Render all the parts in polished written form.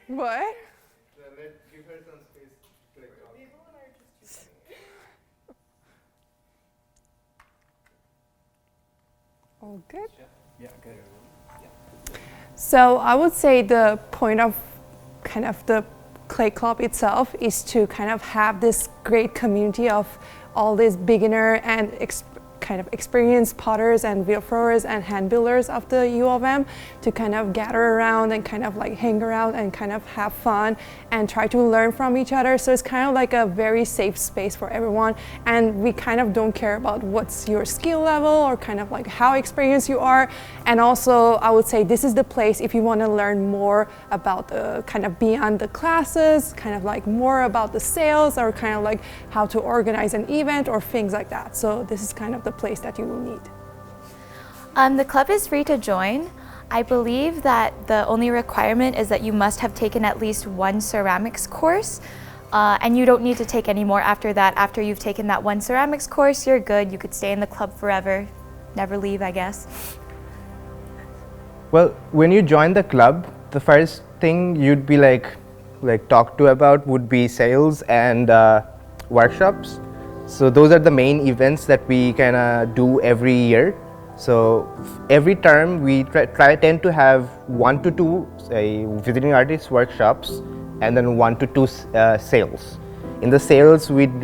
What? Give her some space to like talk. All good. Yeah, good. So I would say the point of kind of the clay club itself is to kind of have this great community of all these beginner and kind of experienced potters and wheel throwers and hand builders of the U of M to kind of gather around and kind of like hang around and kind of have fun and try to learn from each other. So it's kind of like a very safe space for everyone, and we kind of don't care about what's your skill level or kind of like how experienced you are. And also I would say this is the place if you want to learn more about the kind of beyond the classes, kind of like more about the sales or kind of like how to organize an event or things like that. So this is kind of the place that you will need. The club is free to join. I believe that the only requirement is that you must have taken at least one ceramics course, and you don't need to take any more after that. After you've taken that one ceramics course, you're good. You could stay in the club forever, never leave, I guess. Well, when you join the club, the first thing you'd be like talked to about would be sales and workshops. So those are the main events that we kind of do every year. So every term we tend to have 1 to 2 visiting artist workshops and then 1 to 2 sales. In the sales we'd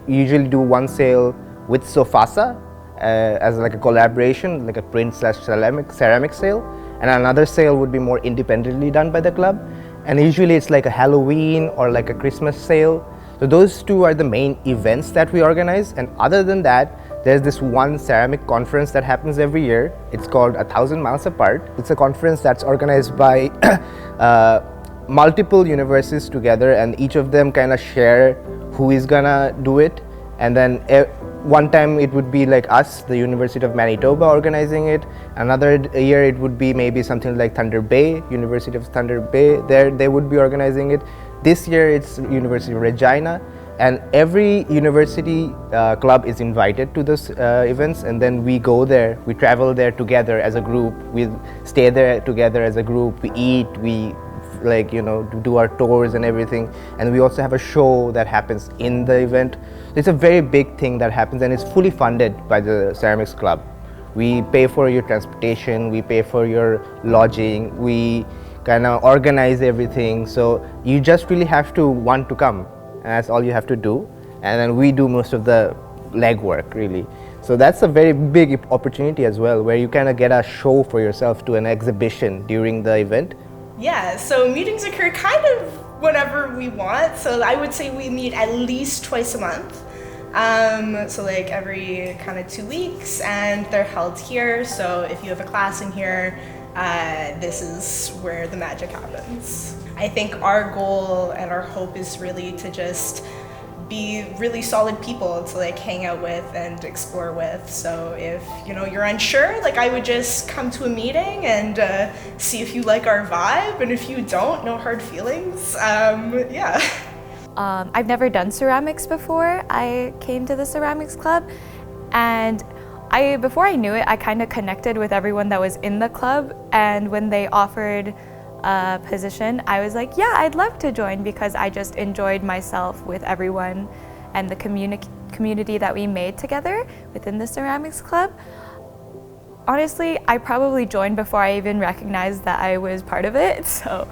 usually do one sale with Sofasa as like a collaboration, like a print/ceramic sale, and another sale would be more independently done by the club, and usually it's like a Halloween or like a Christmas sale. So those two are the main events that we organize, and other than that there's this one ceramic conference that happens every year. It's called 1,000 Miles Apart. It's a conference that's organized by multiple universities together, and each of them kind of share who is gonna do it. And then one time it would be like us, the University of Manitoba, organizing it. Another year it would be maybe something like Thunder Bay, University of Thunder Bay. They would be organizing it. This year it's University of Regina, and every university club is invited to those events, and then we go there, we travel there together as a group, we stay there together as a group, we eat, we do our tours and everything, and we also have a show that happens in the event. It's a very big thing that happens, and it's fully funded by the Ceramics Club. We pay for your transportation, we pay for your lodging, we kind of organize everything, so you just really have to want to come, and that's all you have to do, and then we do most of the legwork really. So that's a very big opportunity as well, where you kind of get a show for yourself to an exhibition during the event. Yeah, so meetings occur kind of whenever we want. So I would say we meet at least twice a month. So like every kind of 2 weeks, and they're held here. So if you have a class in here, this is where the magic happens. I think our goal and our hope is really to just be really solid people to like hang out with and explore with. So if you're unsure, like I would just come to a meeting and see if you like our vibe, and if you don't, no hard feelings. Yeah. I've never done ceramics before. I came to the ceramics club, and before I knew it, I kind of connected with everyone that was in the club, and when they offered a position, I was like, yeah, I'd love to join, because I just enjoyed myself with everyone and the community that we made together within the ceramics club. Honestly, I probably joined before I even recognized that I was part of it, so.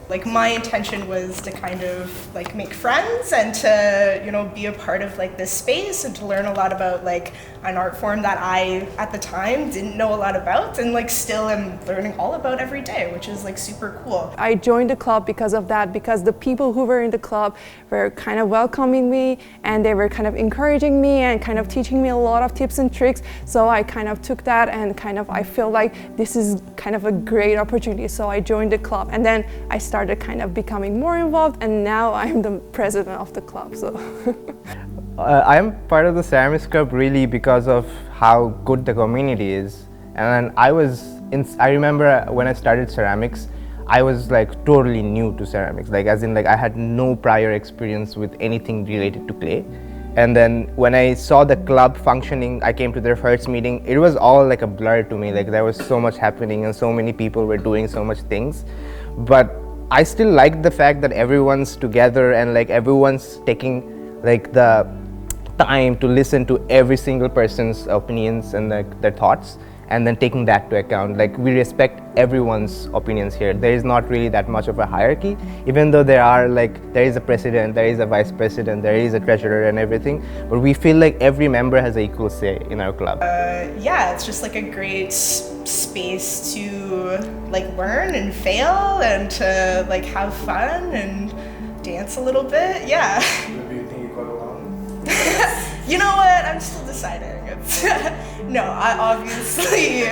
Like my intention was to kind of like make friends and to, be a part of like this space and to learn a lot about like an art form that I, at the time, didn't know a lot about, and like still am learning all about every day, which is like super cool. I joined the club because of that, because the people who were in the club were kind of welcoming me, and they were kind of encouraging me and kind of teaching me a lot of tips and tricks. So I kind of took that, and I feel like this is kind of a great opportunity. So I joined the club, and then I started kind of becoming more involved, and now I'm the president of the club. So I'm part of the Ceramics Club really because of how good the community is. And I remember when I started ceramics, I was like totally new to ceramics, like as in like I had no prior experience with anything related to clay. And then when I saw the club functioning, I came to their first meeting, it was all like a blur to me. Like there was so much happening and so many people were doing so much things. But I still like the fact that everyone's together and like everyone's taking like the time to listen to every single person's opinions and like their thoughts, and then taking that to account. Like we respect everyone's opinions here. There is not really that much of a hierarchy, even though there is a president, there is a vice president, there is a treasurer and everything, but we feel like every member has an equal say in our club. Yeah, it's just like a great space to like learn and fail and to like have fun and dance a little bit. Yeah. Do you think you got along? You know what? I'm still deciding. No, obviously,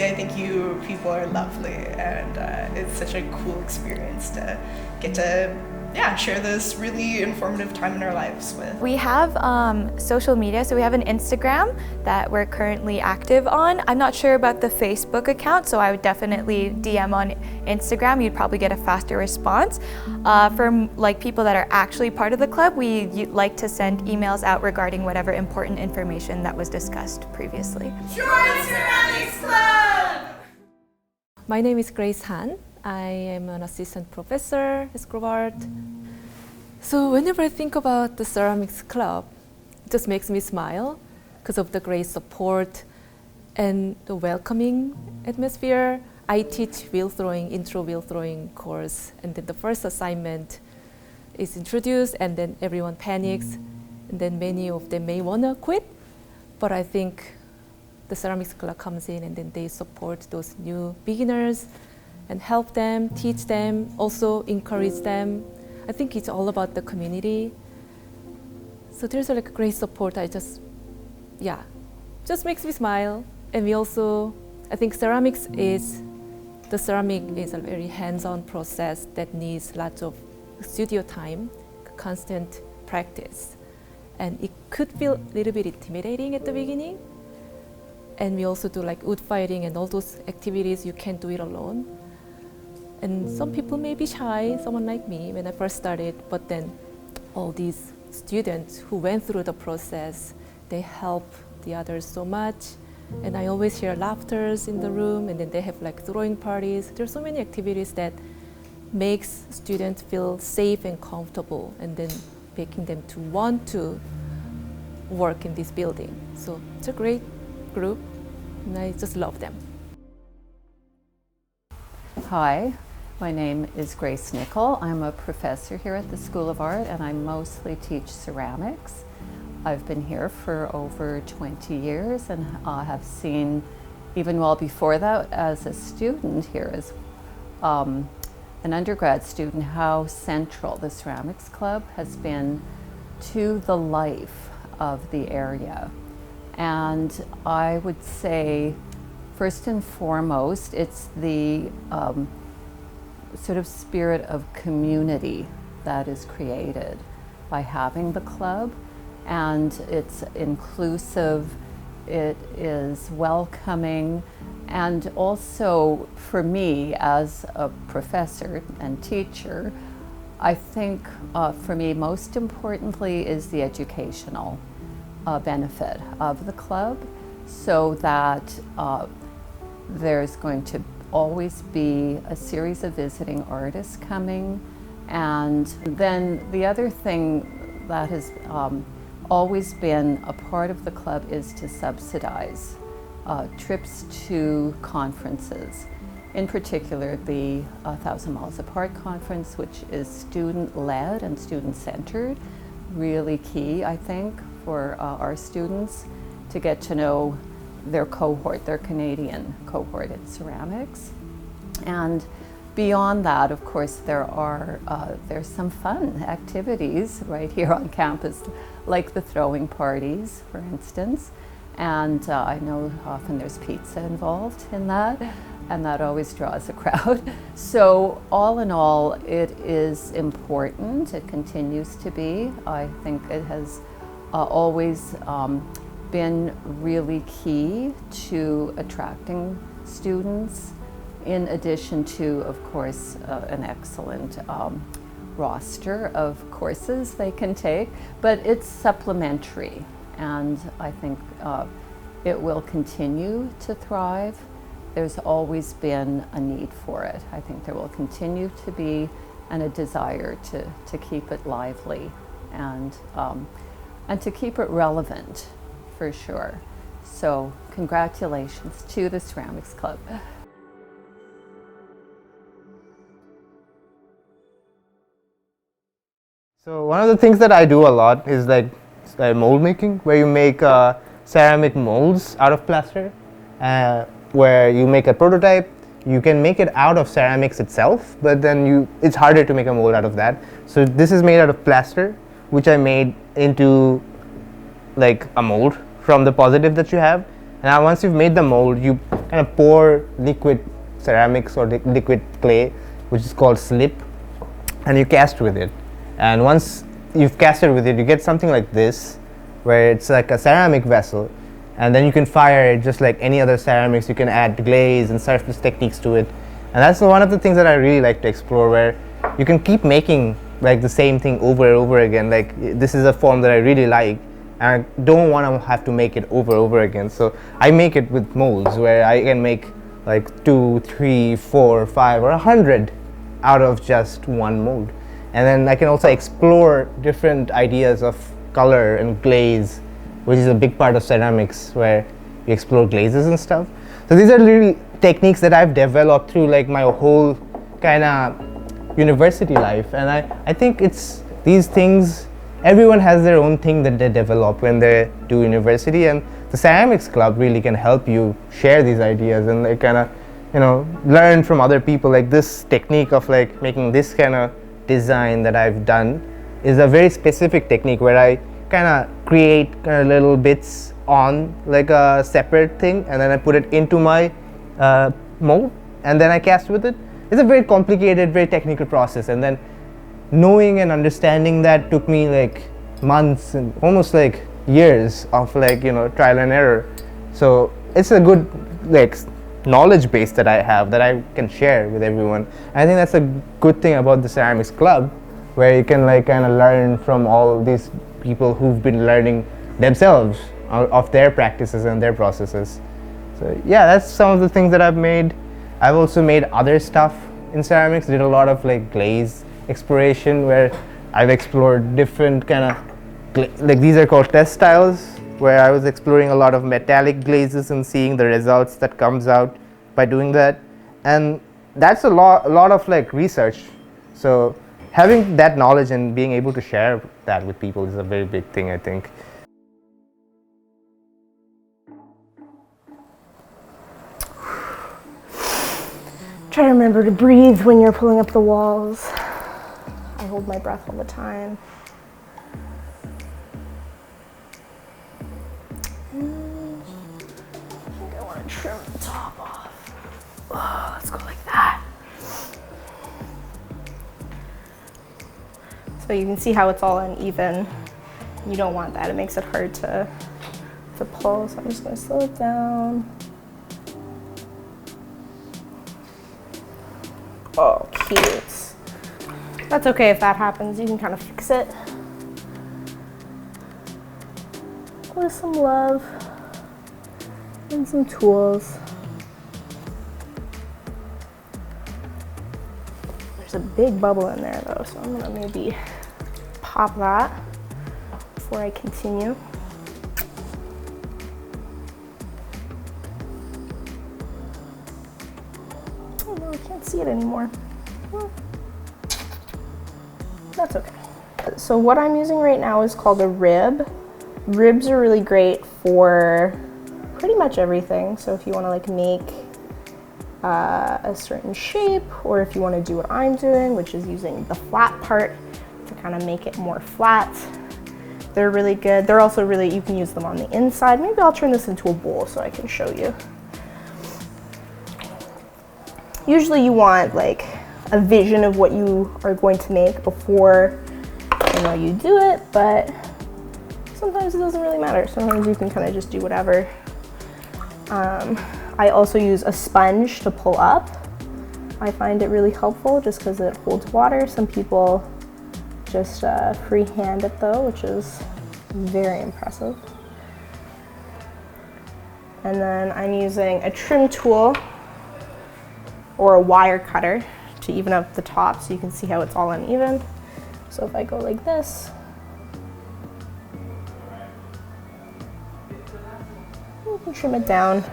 I think you people are lovely, and it's such a cool experience to get to, share this really informative time in our lives with. We have social media, so we have an Instagram that we're currently active on. I'm not sure about the Facebook account, so I would definitely DM on Instagram. You'd probably get a faster response. For like people that are actually part of the club, we like to send emails out regarding whatever important information that was discussed previously. Join Ceramics Club! My name is Grace Han. I am an assistant professor at School of Art. So whenever I think about the Ceramics Club, it just makes me smile because of the great support and the welcoming atmosphere. I teach wheel throwing, intro wheel throwing course, and then the first assignment is introduced, and then everyone panics, and then many of them may wanna quit, but I think the Ceramics Club comes in and then they support those new beginners and help them, teach them, also encourage them. I think it's all about the community. So there's like great support. Just makes me smile. And we also, I think ceramic is a very hands-on process that needs lots of studio time, constant practice. And it could feel a little bit intimidating at the beginning. And we also do like wood fighting and all those activities, you can't do it alone. And some people may be shy, someone like me when I first started, but then all these students who went through the process, they help the others so much. And I always hear laughters in the room, and then they have like throwing parties. There's so many activities that makes students feel safe and comfortable, and then making them to want to work in this building. So it's a great group, and I just love them. Hi, my name is Grace Nickel. I'm a professor here at the School of Art, and I mostly teach ceramics. I've been here for over 20 years and have seen, even well before that, as a student here, as an undergrad student, how central the Ceramics Club has been to the life of the area. And I would say, first and foremost, it's the sort of spirit of community that is created by having the club. And it's inclusive, it is welcoming, and also for me as a professor and teacher, I think for me most importantly is the educational benefit of the club, so that there's going to always be a series of visiting artists coming. And then the other thing that has always been a part of the club is to subsidize trips to conferences. In particular, the 1,000 Miles Apart conference, which is student-led and student-centered, really key, I think, for our students to get to know their cohort, their Canadian cohort in ceramics. And beyond that, of course, there's some fun activities right here on campus, like the throwing parties, for instance. And I know often there's pizza involved in that, and that always draws a crowd. So all in all, it is important. It continues to be. I think it has always been really key to attracting students, in addition to, of course, an excellent roster of courses they can take, but it's supplementary, and I think it will continue to thrive. there's always been a need for it. I think there will continue to be and a desire to keep it lively and to keep it relevant, for sure. So congratulations to the Ceramics Club. So one of the things that I do a lot is like mold making, where you make ceramic molds out of plaster, where you make a prototype. You can make it out of ceramics itself, but then it's harder to make a mold out of that. So this is made out of plaster, which I made into like a mold from the positive that you have. And now once you've made the mold, you kind of pour liquid ceramics or liquid clay, which is called slip, and you cast with it. And once you've casted with it, you get something like this, where it's like a ceramic vessel, and then you can fire it just like any other ceramics. You can add glaze and surface techniques to it, and that's one of the things that I really like to explore, where you can keep making like the same thing over and over again. Like this is a form that I really like, and I don't want to have to make it over and over again. So I make it with molds, where I can make like 2, 3, 4, 5, or 100 out of just one mold. And then I can also explore different ideas of color and glaze, which is a big part of ceramics, where you explore glazes and stuff. So these are really techniques that I've developed through like my whole kind of university life. And I think it's these things, everyone has their own thing that they develop when they do university, and the Ceramics Club really can help you share these ideas and like kind of, you know, learn from other people. Like this technique of like making this kind of design that I've done is a very specific technique, where I kind of create kind of little bits on like a separate thing, and then I put it into my mold, and then I cast with it. It's a very complicated, very technical process, and then knowing and understanding that took me like months and almost like years of like, you know, trial and error. So it's a good like knowledge base that I have that I can share with everyone. I think that's a good thing about the Ceramics Club, where you can like kind of learn from all these people who've been learning themselves of their practices and their processes. So yeah, that's some of the things that I've made. I've also made other stuff in ceramics. Did a lot of like glaze exploration, where I've explored different kind of like these are called test styles, where I was exploring a lot of metallic glazes and seeing the results that comes out by doing that. And that's a lot of like research. So having that knowledge and being able to share that with people is a very big thing, I think. Try to remember to breathe when you're pulling up the walls. I hold my breath all the time. I think I want to trim the top off. Oh, let's go like that. So you can see how it's all uneven. You don't want that. It makes it hard to pull. So I'm just going to slow it down. Oh, cute. That's okay if that happens. You can kind of fix it with some love and some tools. There's a big bubble in there though, so I'm gonna maybe pop that before I continue. Oh no, I can't see it anymore. Well, that's okay. So what I'm using right now is called a rib. Ribs are really great for pretty much everything. So if you want to like make a certain shape, or if you want to do what I'm doing, which is using the flat part to kind of make it more flat, they're really good. They're also really, you can use them on the inside. Maybe I'll turn this into a bowl so I can show you. Usually you want like a vision of what you are going to make before you do it, but sometimes it doesn't really matter. Sometimes you can kind of just do whatever. I also use a sponge to pull up. I find it really helpful just because it holds water. Some people just freehand it though, which is very impressive. And then I'm using a trim tool or a wire cutter to even up the top so you can see how it's all uneven. So if I go like this, you can trim it down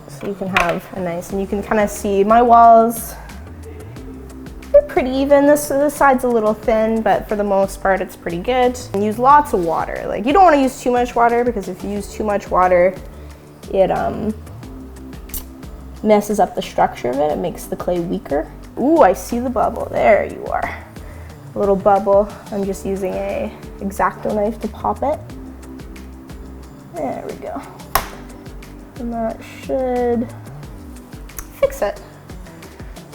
so you can have a nice, and you can kind of see my walls, they're pretty even. This side's a little thin, but for the most part it's pretty good. And use lots of water. Like, you don't want to use too much water, because if you use too much water, it messes up the structure of it. It makes the clay weaker. Ooh, I see the bubble. There you are. A little bubble. I'm just using a X-Acto knife to pop it. There we go. And that should fix it,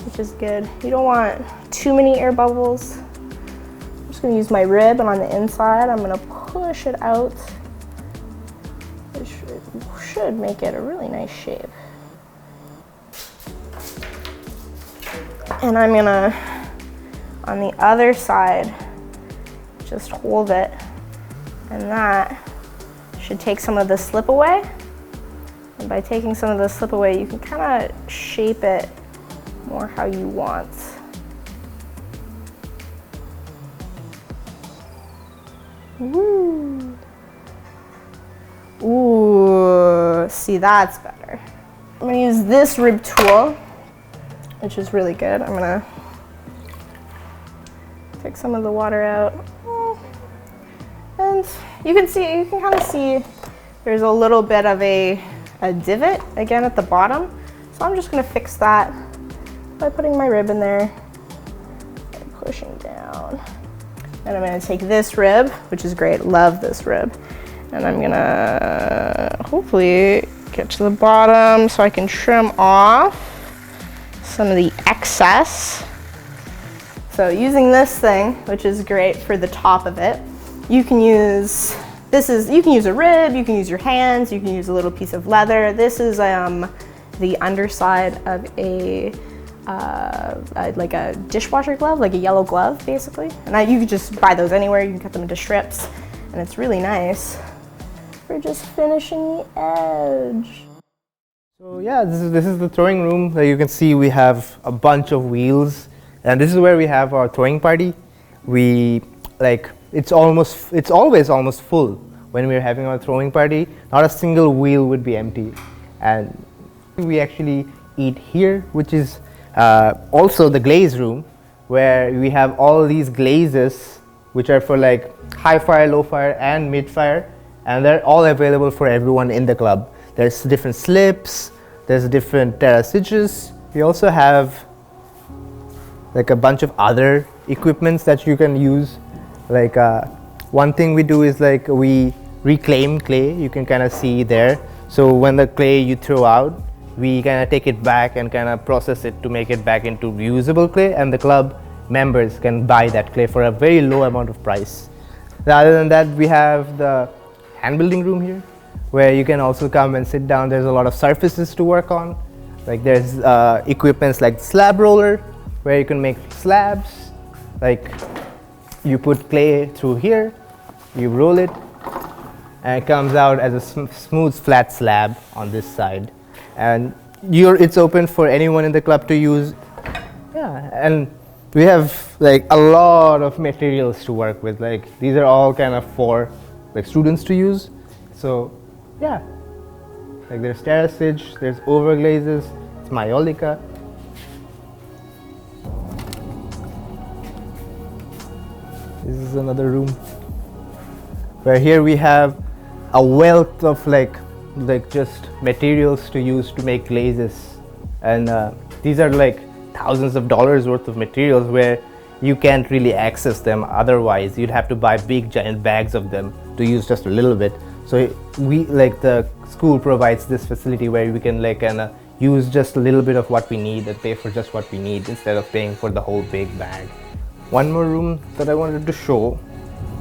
which is good. You don't want too many air bubbles. I'm just gonna use my rib, and on the inside, I'm gonna push it out. It should make it a really nice shape. And I'm gonna, on the other side, just hold it, and that should take some of the slip away. And by taking some of the slip away, you can kind of shape it more how you want. Woo. Ooh, see, that's better. I'm gonna use this rib tool, which is really good. I'm gonna take some of the water out. And you can kind of see there's a little bit of a divot again at the bottom. So I'm just gonna fix that by putting my rib in there and pushing down. And I'm gonna take this rib, which is great, love this rib, and I'm gonna hopefully get to the bottom so I can trim off some of the excess. So using this thing, which is great for the top of it, you can use you can use a rib, you can use your hands, you can use a little piece of leather. This is the underside of like a dishwasher glove, like a yellow glove, basically. And you can just buy those anywhere. You can cut them into strips, and it's really nice for just finishing the edge. So yeah, this is the throwing room. Like you can see, we have a bunch of wheels, and this is where we have our throwing party. It's always almost full when we're having our throwing party. Not a single wheel would be empty. And we actually eat here, which is also the glaze room, where we have all these glazes, which are for like high fire, low fire, and mid fire, and they're all available for everyone in the club. There's different slips, there's different terraces. We also have like a bunch of other equipments that you can use. Like one thing we do is like we reclaim clay. You can kind of see there. So when the clay you throw out, we kind of take it back and kind of process it to make it back into reusable clay, and the club members can buy that clay for a very low amount of price. Other than that, we have the hand building room here, where you can also come and sit down. There's a lot of surfaces to work on. Like there's equipments like slab roller, where you can make slabs. Like you put clay through here, you roll it, and it comes out as a smooth flat slab on this side. And it's open for anyone in the club to use. Yeah, and we have like a lot of materials to work with. Like these are all kind of for like students to use. So yeah, like there's terracage, there's overglazes, it's Maiolica. This is another room where here we have a wealth of like just materials to use to make glazes, and these are like thousands of dollars worth of materials where you can't really access them otherwise. You'd have to buy big giant bags of them to use just a little bit. So the school provides this facility where we can like kind of use just a little bit of what we need and pay for just what we need instead of paying for the whole big bag. One more room that I wanted to show,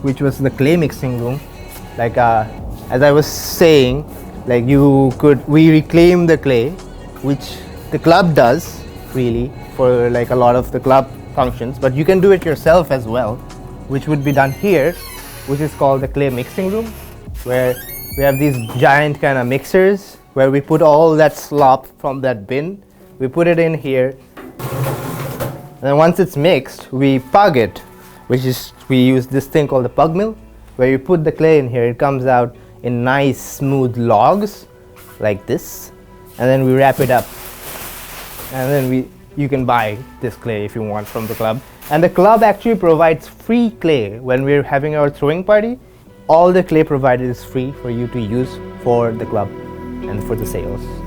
which was the clay mixing room. Like as I was saying, like we reclaim the clay, which the club does really for like a lot of the club functions, but you can do it yourself as well, which would be done here, which is called the clay mixing room, where we have these giant kind of mixers where we put all that slop from that bin We put it in here. And then once it's mixed, we pug it, which is, we use this thing called the pug mill, where you put the clay in here. It comes out in nice smooth logs like this, and then we wrap it up, and then you can buy this clay if you want from the club. And the club actually provides free clay when we're having our throwing party. All the clay provided is free for you to use for the club and for the sales.